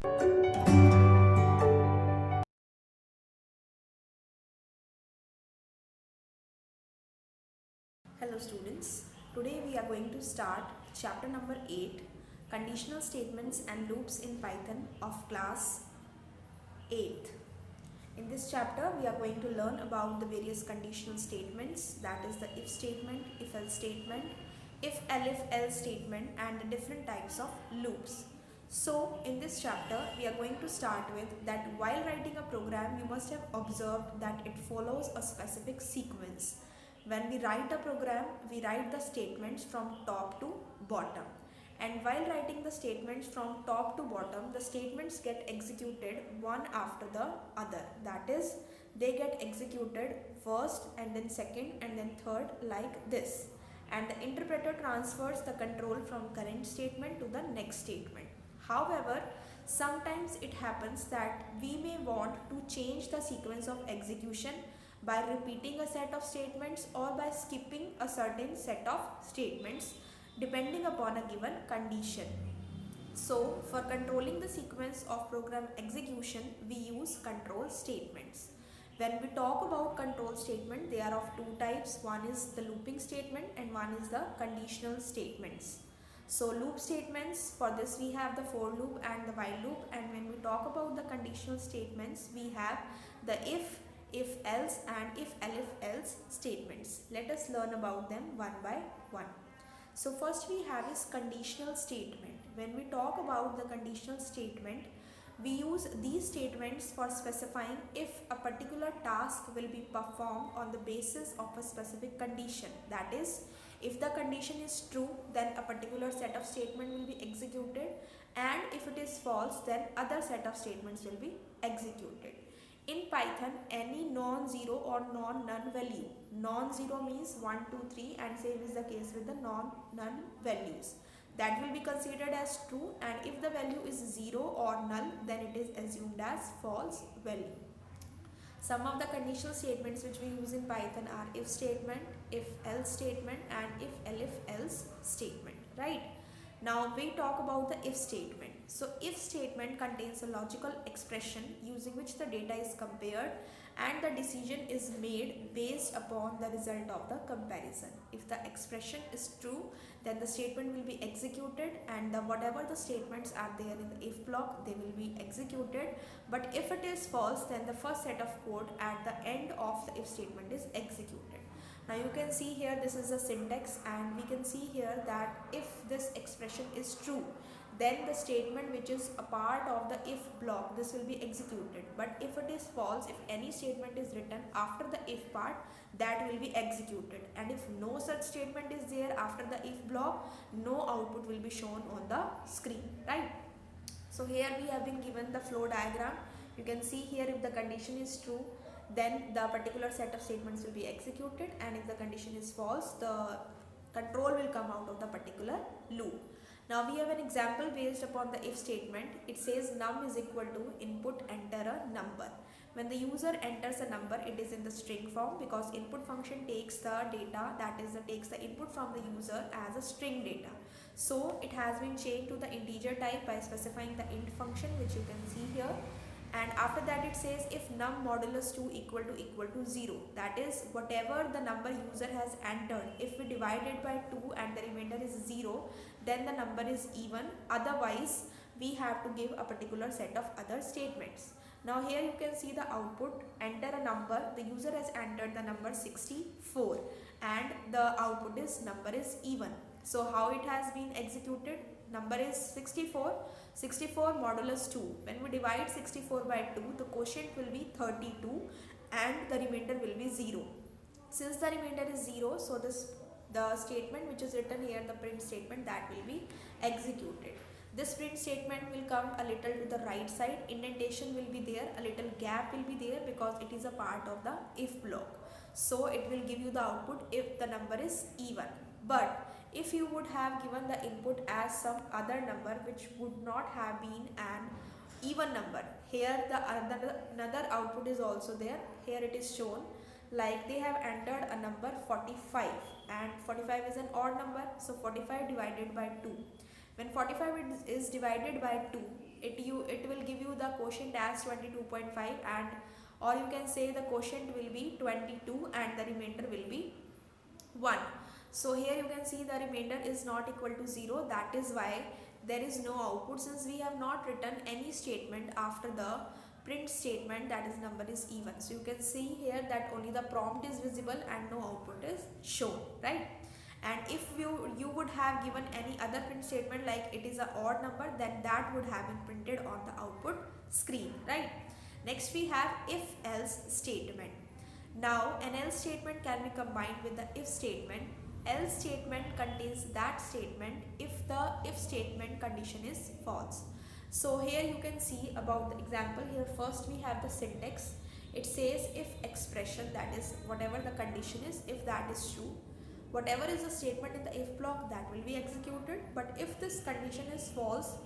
Hello students, today we are going to start chapter number 8, conditional statements and loops in Python of class 8th. In this chapter we are going to learn about the various conditional statements, that is the if statement, if else statement, if elif else statement, and the different types of loops. So in this chapter we are going to start with that while writing a program you must have observed that it follows a specific sequence. When we write a program, we write the statements from top to bottom. And while writing the statements from top to bottom, the statements get executed one after the other. That is, they get executed first and then second and then third like this. And the interpreter transfers the control from current statement to the next statement. However, sometimes it happens that we may want to change the sequence of execution by repeating a set of statements or by skipping a certain set of statements depending upon a given condition. So, for controlling the sequence of program execution, we use control statements. When we talk about control statement, they are of two types. One is the looping statement and one is the conditional statements. So loop statements, for this we have the for loop and the while loop, and when we talk about the conditional statements, we have the if else and if elif else statements. Let us learn about them one by one. So first we have is conditional statement. When we talk about the conditional statement, we use these statements for specifying if a particular task will be performed on the basis of a specific condition. That is, if the condition is true, then a particular set of statement will be executed, and if it is false, then other set of statements will be executed. In Python, any non-zero or non-none value, non-zero means 1, 2, 3, and same is the case with the non-none values, that will be considered as true, and if the value is 0 or null, then it is assumed as false value. Some of the conditional statements which we use in Python are if statement, if else statement, and if elif else statement, right? Now we talk about the if statement. So if statement contains a logical expression using which the data is compared and the decision is made based upon the result of the comparison. If the expression is true, then the statement will be executed, and whatever the statements are there in the if block, they will be executed. But if it is false, then the first set of code at the end of the if statement is executed. Now you can see here this is the syntax, and we can see here that if this expression is true, then the statement which is a part of the if block, this will be executed. But if it is false, if any statement is written after the if part, that will be executed. And if no such statement is there after the if block, no output will be shown on the screen, right? So here we have been given the flow diagram. You can see here if the condition is true, then the particular set of statements will be executed, and if the condition is false, the control will come out of the particular loop. Now we have an example based upon the if statement. It says num is equal to input enter a number. When the user enters a number, it is in the string form because input function takes the data, that is, takes the input from the user as a string data. So it has been changed to the integer type by specifying the int function, which you can see here. And after that it says if num modulus 2 equal to 0, that is, whatever the number user has entered, if we divide it by 2 and the remainder is 0, then the number is even, otherwise we have to give a particular set of other statements. Now here you can see the output, enter a number, the user has entered the number 64 and the output is number is even. So how it has been executed? Number is 64, 64 modulus 2. When we divide 64 by 2, the quotient will be 32 and the remainder will be 0. Since the remainder is 0, so the statement which is written here, the print statement, that will be executed. This print statement will come a little to the right side, indentation will be there, a little gap will be there because it is a part of the if block. So it will give you the output if the number is even. But if you would have given the input as some other number which would not have been an even number, here the another output is also there. Here it is shown like they have entered a number 45 and 45 is an odd number, so 45 divided by 2. When 45 is divided by 2, it will give you the quotient as 22.5, and or you can say the quotient will be 22 and the remainder will be 1. So here you can see the remainder is not equal to 0. That is why there is no output, since we have not written any statement after the print statement, that is number is even. So you can see here that only the prompt is visible and no output is shown, right? And if you would have given any other print statement like it is an odd number, then that would have been printed on the output screen, right? Next we have if else statement. Now an else statement can be combined with the if statement. Else statement contains that statement if the if statement condition is false. So here you can see about the example. Here first we have the syntax. It says if expression, that is whatever the condition is, if that is true, whatever is the statement in the if block, that will be executed. But if this condition is false,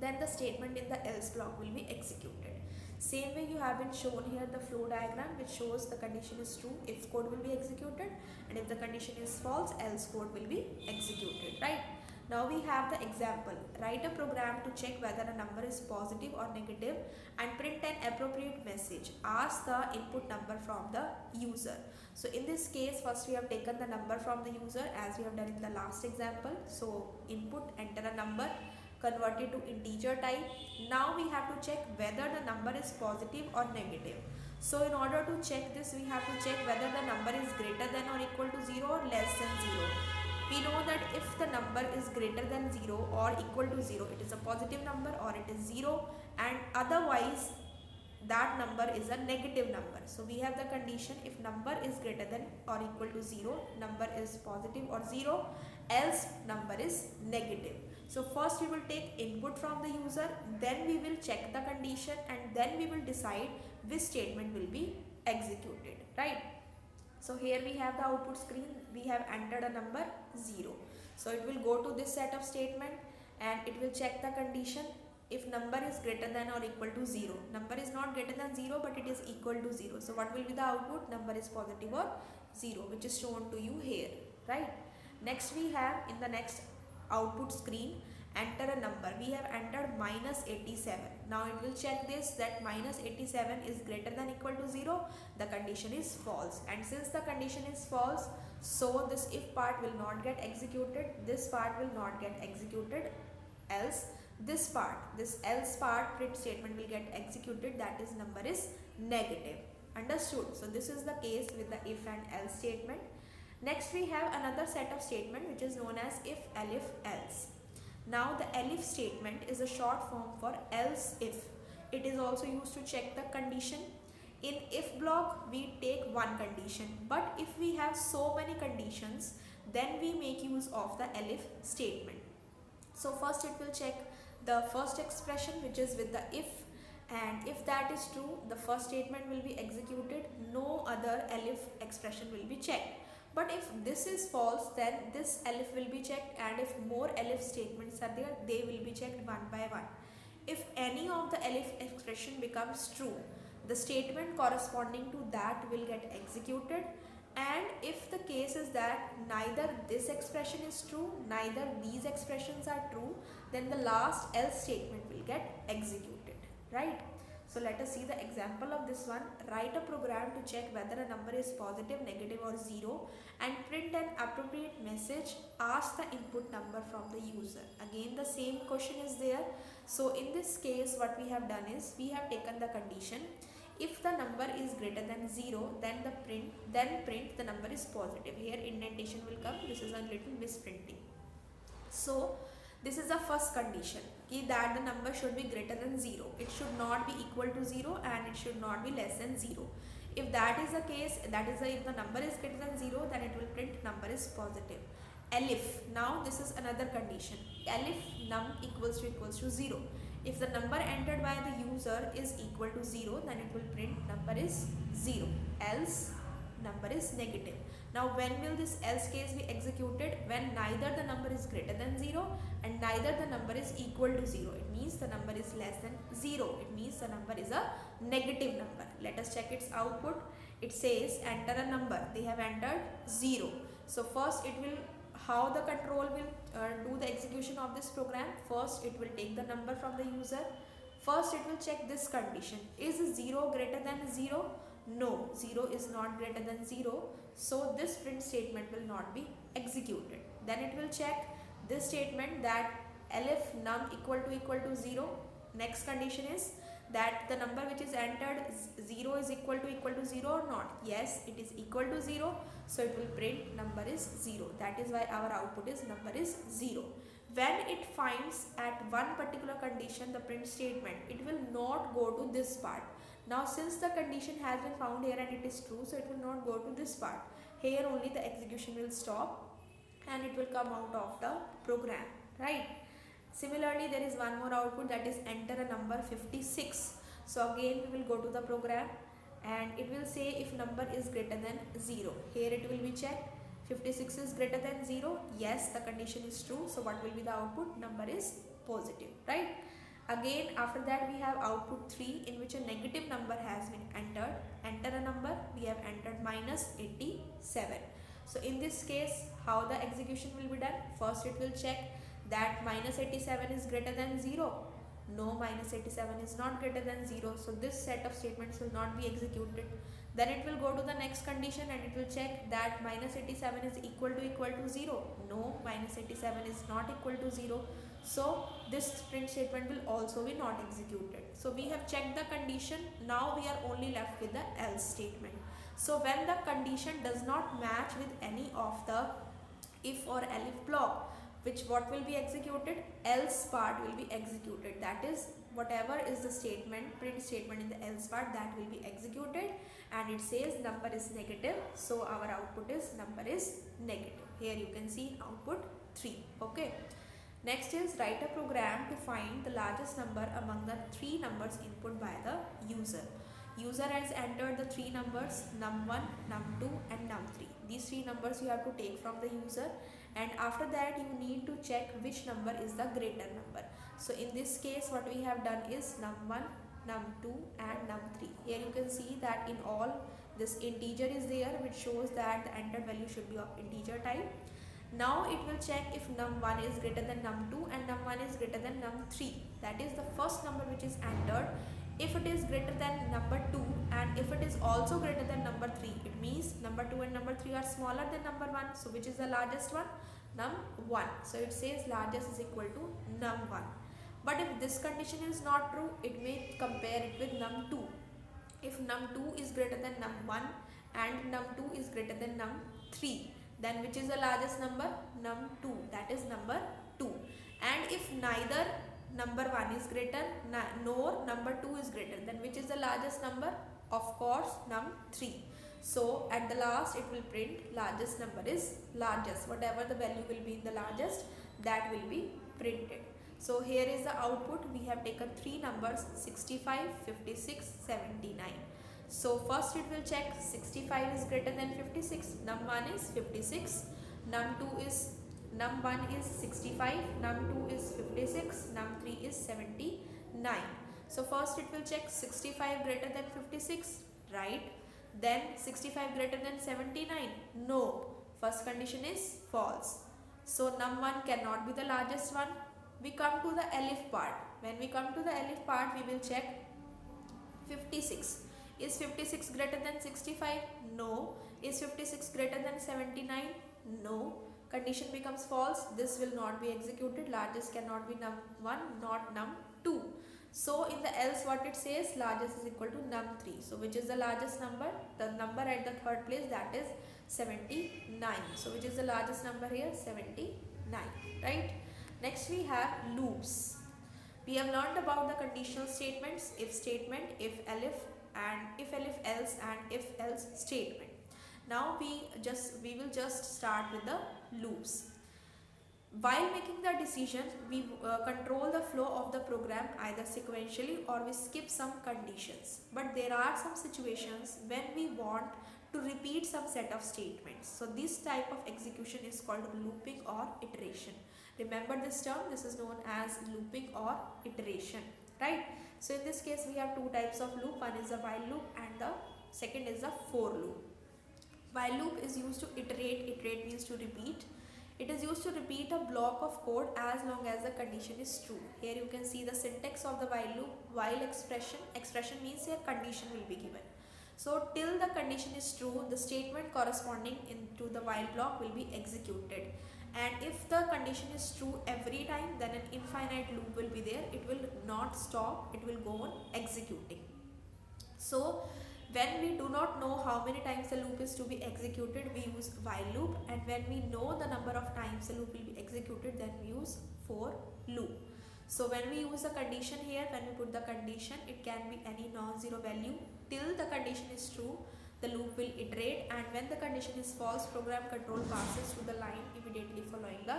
then the statement in the else block will be executed. Same way you have been shown here the flow diagram, which shows the condition is true, if code will be executed, and if the condition is false, else code will be executed, right? Now we have the example. Write a program to check whether a number is positive or negative and print an appropriate message. Ask the input number from the user. So in this case, first we have taken the number from the user as we have done in the last example. So input, enter a number, convert it to integer type. Now we have to check whether the number is positive or negative. So in order to check this, we have to check whether the number is greater than or equal to 0 or less than 0. We know that if the number is greater than 0 or equal to 0, it is a positive number or it is 0, and otherwise that number is a negative number. So we have the condition, if number is greater than or equal to 0, number is positive or 0, else number is negative. So first we will take input from the user, then we will check the condition, and then we will decide which statement will be executed, right? So here we have the output screen. We have entered a number 0. So it will go to this set of statement and it will check the condition. If number is greater than or equal to 0, number is not greater than 0 but it is equal to 0. So what will be the output? Number is positive or 0, which is shown to you here, right? Next we have in the next output screen, enter a number. We have entered -87. Now it will check this, that -87 is greater than equal to 0. The condition is false, and since the condition is false, so this if part will not get executed, this part will not get executed, else this part, this else part print statement will get executed, that is number is negative. Understood? So this is the case with the if and else statement. Next we have another set of statement which is known as if, elif, else. Now the elif statement is a short form for else if. It is also used to check the condition. In if block we take one condition, but if we have so many conditions, then we make use of the elif statement. So first it will check the first expression, which is with the if, and if that is true, the first statement will be executed, no other elif expression will be checked. But if this is false, then this elif will be checked, and if more elif statements are there, they will be checked one by one. If any of the elif expression becomes true, the statement corresponding to that will get executed, and if the case is that neither this expression is true, neither these expressions are true, then the last else statement will get executed, right? So let us see the example of this one. Write a program to check whether a number is positive, negative or 0 and print an appropriate message. Ask the input number from the user. Again the same question is there. So in this case what we have done is we have taken the condition. If the number is greater than 0, then print the number is positive. Here indentation will come. This is a little misprinting. So this is the first condition, that the number should be greater than 0. It should not be equal to 0 and it should not be less than 0. If that is the case, that is if the number is greater than 0, then it will print number is positive. Elif, now this is another condition. Elif num equals to 0. If the number entered by the user is equal to 0, then it will print number is 0. Else number is negative. Now when will this else case be executed? When neither the number is greater than 0 and neither the number is equal to 0. It means the number is less than 0. It means the number is a negative number. Let us check its output. It says enter a number. They have entered 0. So first it will how the control will do the execution of this program. First it will take the number from the user. First it will check this condition, is 0 greater than 0? No, 0 is not greater than 0, so this print statement will not be executed. Then it will check this statement that elif num equal to 0. Next condition is that the number which is entered 0 is equal to 0 or not. Yes, it is equal to 0, so it will print number is 0. That is why our output is number is 0. When it finds at one particular condition the print statement, it will not go to this part. Now since the condition has been found here and it is true, so it will not go to this part. Here only the execution will stop and it will come out of the program, right? Similarly, there is one more output, that is enter a number 56. So again we will go to the program and it will say if number is greater than 0. Here it will be checked. 56 is greater than 0. Yes, the condition is true. So what will be the output? Number is positive, right? Again, after that we have output 3, in which a negative number has been entered. Enter a number. We have entered minus 87. So in this case, how the execution will be done? First it will check that minus 87 is greater than 0. No, minus 87 is not greater than 0. So this set of statements will not be executed. Then it will go to the next condition and it will check that minus 87 is equal to 0. No, minus 87 is not equal to 0. So this print statement will also be not executed. So we have checked the condition. Now we are only left with the else statement. So when the condition does not match with any of the if or elif block, what will be executed? Else part will be executed. That is, whatever is the statement, print statement in the else part, that will be executed, and it says number is negative, so our output is number is negative. Here you can see output 3. Okay. Next is write a program to find the largest number among the 3 numbers input by the user. User has entered the 3 numbers num1, num2 and num3. These 3 numbers you have to take from the user, and after that you need to check which number is the greater number. So in this case what we have done is num1, num2 and num3. Here you can see that in all this integer is there, which shows that the entered value should be of integer type. Now it will check if num1 is greater than num2 and num1 is greater than num3. That is the first number which is entered. If it is greater than number 2 and if it is also greater than number 3, it means number 2 and number 3 are smaller than number 1. So which is the largest one? Num1. So it says largest is equal to num1. But if this condition is not true, it may compare it with num2. If num2 is greater than num1 and num2 is greater than num3, then which is the largest number? Num2, that is number 2. And if neither number 1 is greater nor number 2 is greater, then which is the largest number? Of course num3. So at the last it will print largest number is largest. Whatever the value will be in the largest, that will be printed. So here is the output. We have taken 3 numbers 65, 56, 79. So first it will check 65 is greater than 56. Num1 is 56. Num1 is 65. Num2 is 56. Num3 is 79. So first it will check 65 greater than 56, right? Then 65 greater than 79. No. First condition is false. So num1 cannot be the largest one. We come to the elif part. When we come to the elif part, we will check 56. Is 56 greater than 65? No. Is 56 greater than 79? No. Condition becomes false. This will not be executed. Largest cannot be num1, not num2. So in the else what it says, largest is equal to num3. So which is the largest number? The number at the third place, that is 79. So which is the largest number here? 79, right? Next we have loops. We have learned about the conditional statements, if statement, if elif else and if else statement. Now we will just start with the loops. While making the decision, we control the flow of the program either sequentially or we skip some conditions. But there are some situations when we want to repeat some set of statements. So this type of execution is called looping or iteration. Remember this term, this is known as looping or iteration, right? So in this case we have 2 types of loop. One is a while loop and the second is a for loop. While loop is used to iterate. Iterate means to repeat. It is used to repeat a block of code as long as the condition is true. Here you can see the syntax of the while loop. While expression means here condition will be given. So till the condition is true, the statement corresponding into the while block will be executed. And if the condition is true every time, then an infinite loop will be there. It will not stop, it will go on executing. So when we do not know how many times the loop is to be executed, we use while loop, and when we know the number of times the loop will be executed, then we use for loop. So when we use a condition here, when we put the condition, it can be any non-zero value. Till the condition is true, the loop will iterate, and when the condition is false, program control passes to the line immediately following the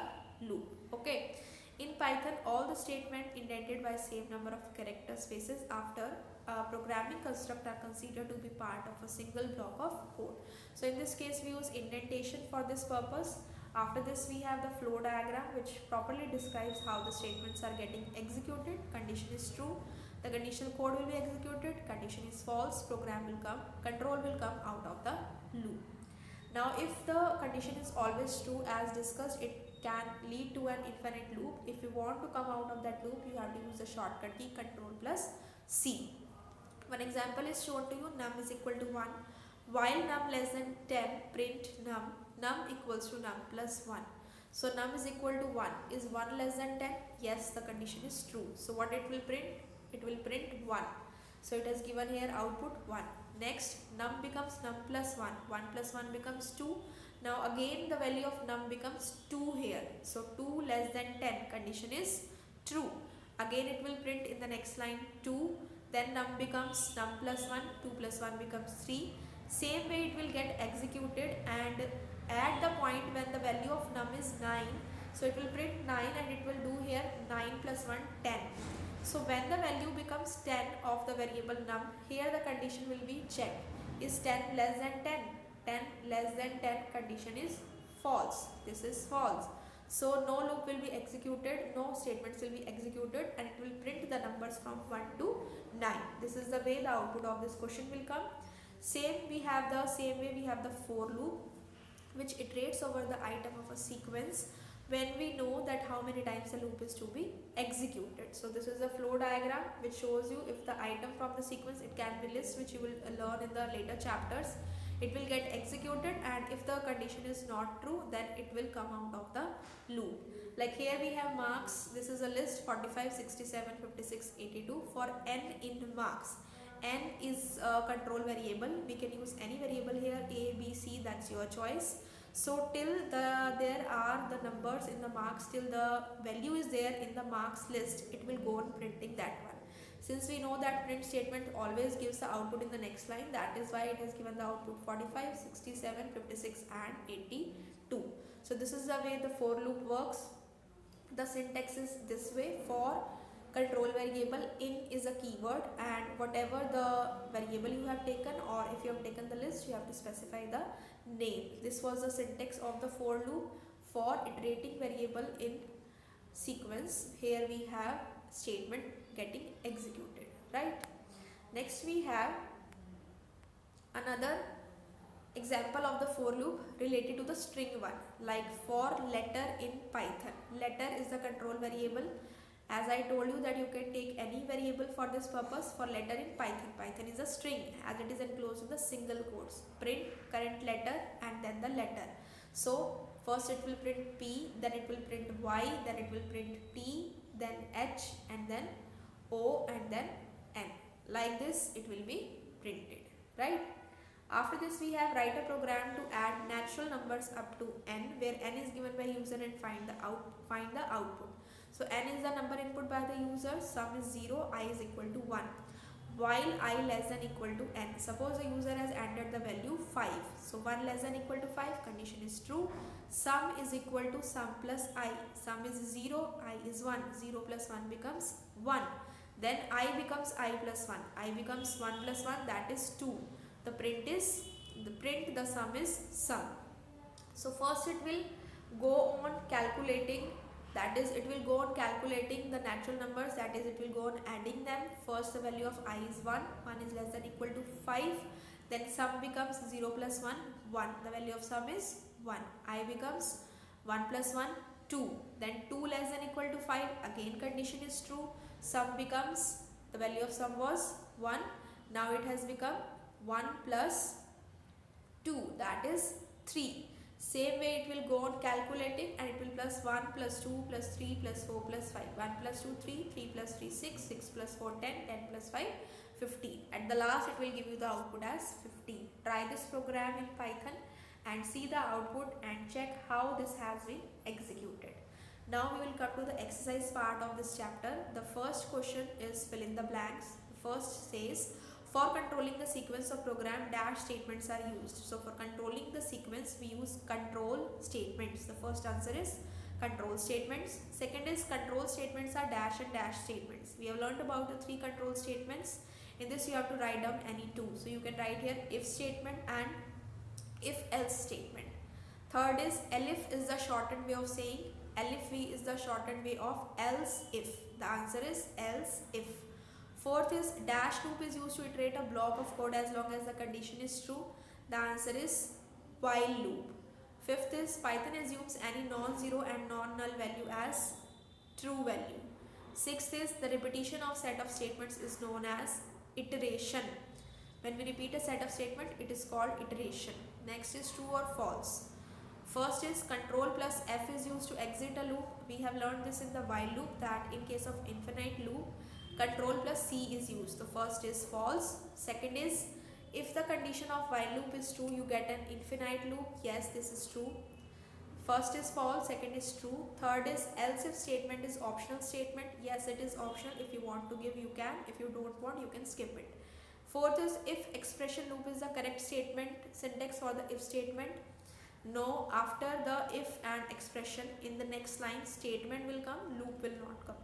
loop. Okay. In Python, all the statements indented by same number of character spaces after programming construct are considered to be part of a single block of code. So in this case, we use indentation for this purpose. After this, we have the flow diagram, which properly describes how the statements are getting executed. Condition is true, the conditional code will be executed. Condition is false, control will come out of the loop. Now if the condition is always true, as discussed, it can lead to an infinite loop. If you want to come out of that loop, you have to use the shortcut key control plus C. One example is shown to you. Num is equal to 1. While num less than 10, print num equals to num plus 1. So num is equal to 1. Is 1 less than 10? Yes, the condition is true. So what it will print? It will print 1. So it has given here output 1. Next, num becomes num plus 1. 1 plus 1 becomes 2. Now again the value of num becomes 2 here. So 2 less than 10, condition is true. Again it will print in the next line 2. Then num becomes num plus 1. 2 plus 1 becomes 3. Same way it will get executed, and at the point when the value of num is 9, so it will print 9, and it will do here 9 plus 1, 10. So when the value becomes 10 of the variable num, here the condition will be checked. Is 10 less than 10? 10 less than 10, condition is false. This is false. So no loop will be executed, no statements will be executed, and it will print the numbers from 1 to 9. This is the way the output of this question will come. Same way we have the for loop, which iterates over the item of a sequence when we know that how many times the loop is to be executed. So this is a flow diagram which shows you if the item from the sequence, it can be list, which you will learn in the later chapters. It will get executed, and if the condition is not true, then it will come out of the loop. Like here we have marks. This is a list 45, 67, 56, 82 for n in marks. N is a control variable. We can use any variable here, A, B, C, that's your choice. So till there are the numbers in the marks, till the value is there in the marks list, it will go on printing that one. Since we know that print statement always gives the output in the next line, that is why it has given the output 45, 67, 56 and 82. So this is the way the for loop works. The syntax is this way. For control variable, in is a keyword, and whatever the variable you have taken, or if you have taken the list, you have to specify the name. This was the syntax of the for loop for iterating variable in sequence. Here we have statement getting executed, right? Next we have another example of the for loop related to the string one, like for letter in Python. Letter is the control variable. As I told you that you can take any variable for this purpose. For letter in Python, Python is a string as it is enclosed in the single quotes. Print current letter and then the letter. So first it will print P, then it will print Y, then it will print T, then H, and then O, and then N. Like this it will be printed, right? After this we have write a program to add natural numbers up to n, where n is given by user and find the output. So n is the number input by the user, sum is 0, I is equal to 1. While I less than equal to n. Suppose the user has entered the value 5. So 1 less than equal to 5, condition is true. Sum is equal to sum plus I. Sum is 0, I is 1. 0 plus 1 becomes 1. Then I becomes I plus 1. I becomes 1 plus 1, that is 2. The sum is sum. So first it will go on calculating, that is it will go on calculating the natural numbers, that is it will go on adding them. First the value of I is 1, 1 is less than equal to 5, then sum becomes 0 plus 1, 1, the value of sum is 1. I becomes 1 plus 1, 2. Then 2 less than equal to 5. Again condition is true. Sum becomes, the value of sum was 1. Now it has become 1 plus 2, that is 3. Same way it will go on calculating, and it will plus 1 plus 2 plus 3 plus 4 plus 5. 1 plus 2, 3. 3 plus 3, 6. 6 plus 4, 10. 10 plus 5, 15. At the last it will give you the output as 15. Try this program in Python and see the output and check how this has been executed. Now we will come to the exercise part of this chapter. The first question is fill in the blanks. The first says, for controlling the sequence of program, dash statements are used. So for controlling the sequence, we use control statements. The first answer is control statements. Second is control statements are dash and dash statements. We have learned about the 3 control statements. In this you have to write down any 2. So you can write here if statement and if else statement. Third is elif is the shortened way of saying, elif v is the shortened way of else if. The answer is else if. Fourth is dash loop is used to iterate a block of code as long as the condition is true. The answer is while loop. Fifth is Python assumes any non-zero and non-null value as true value. Sixth is the repetition of set of statements is known as iteration. When we repeat a set of statement, it is called iteration. Next is true or false. First is control plus F is used to exit a loop. We have learned this in the while loop that in case of infinite loop, control plus C is used. The first is false. Second is if the condition of while loop is true, you get an infinite loop. Yes, this is true. First is false, second is true. Third is else if statement is optional statement. Yes, it is optional. If you want to give, you can. If you don't want, you can skip it. Fourth is if expression loop is the correct statement, syntax for the if statement. No, after the if and expression in the next line, statement will come, loop will not come.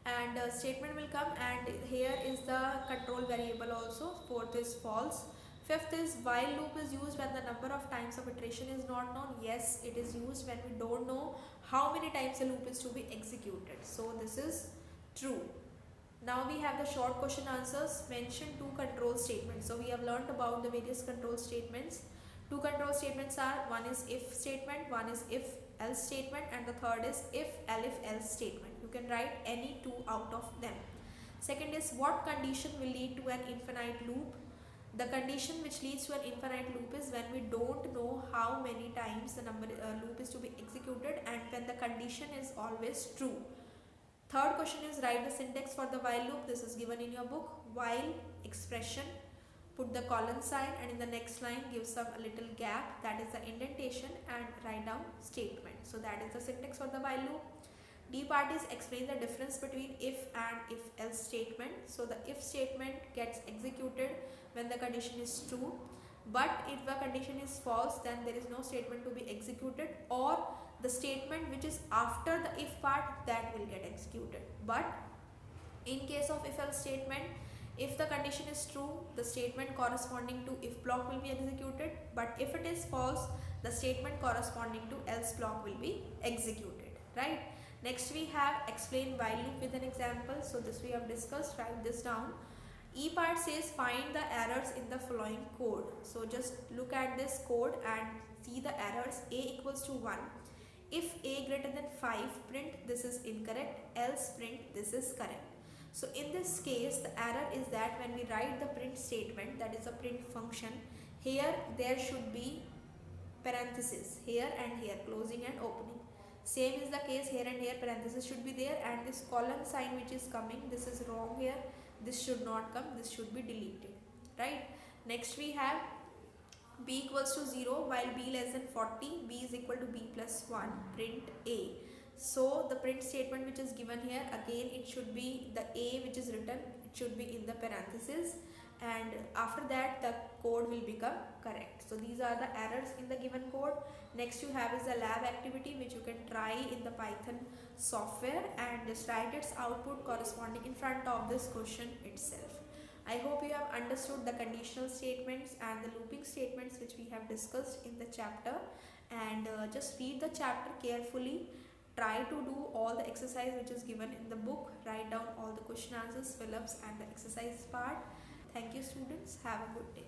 And statement will come, and here is the control variable also. Fourth is false. Fifth is while loop is used when the number of times of iteration is not known. Yes, it is used when we don't know how many times a loop is to be executed. So this is true. Now we have the short question answers. Mention 2 control statements. So we have learned about the various control statements. 2 control statements are, one is if statement, one is if else statement, and the third is if elif else statement. You can write any 2 out of them. Second is what condition will lead to an infinite loop. The condition which leads to an infinite loop is when we don't know how many times the loop is to be executed, and when the condition is always true. Third question is write the syntax for the while loop. This is given in your book. While expression, put the colon sign, and in the next line give some a little gap, that is the indentation, and write down statement. So that is the syntax for the while loop. D part is explain the difference between if and if else statement. So the if statement gets executed when the condition is true, but if the condition is false, then there is no statement to be executed, or the statement which is after the if part, that will get executed. But in case of if else statement, if the condition is true, the statement corresponding to if block will be executed, but if it is false, the statement corresponding to else block will be executed, right? Next we have explain while loop with an example. So this we have discussed, write this down. E part says find the errors in the following code. So just look at this code and see the errors. A equals to 1. If A greater than 5, print this is incorrect, else print this is correct. So in this case, the error is that when we write the print statement, that is a print function, here there should be parenthesis, here and here, closing and opening. Same is the case here and here, parenthesis should be there, and this colon sign which is coming, this is wrong here, this should not come, this should be deleted, right? Next we have b equals to 0 while b less than 40, b is equal to b plus 1, print A. So the print statement which is given here, again it should be the A which is written, it should be in the parenthesis, and after that the code will become correct. So these are the errors in the given code. Next you have is the lab activity which you can try in the Python software and just write its output corresponding in front of this question itself. I hope you have understood the conditional statements and the looping statements which we have discussed in the chapter, and just read the chapter carefully. Try to do all the exercise which is given in the book. Write down all the question answers, fill-ups and the exercise part. Thank you students. Have a good day.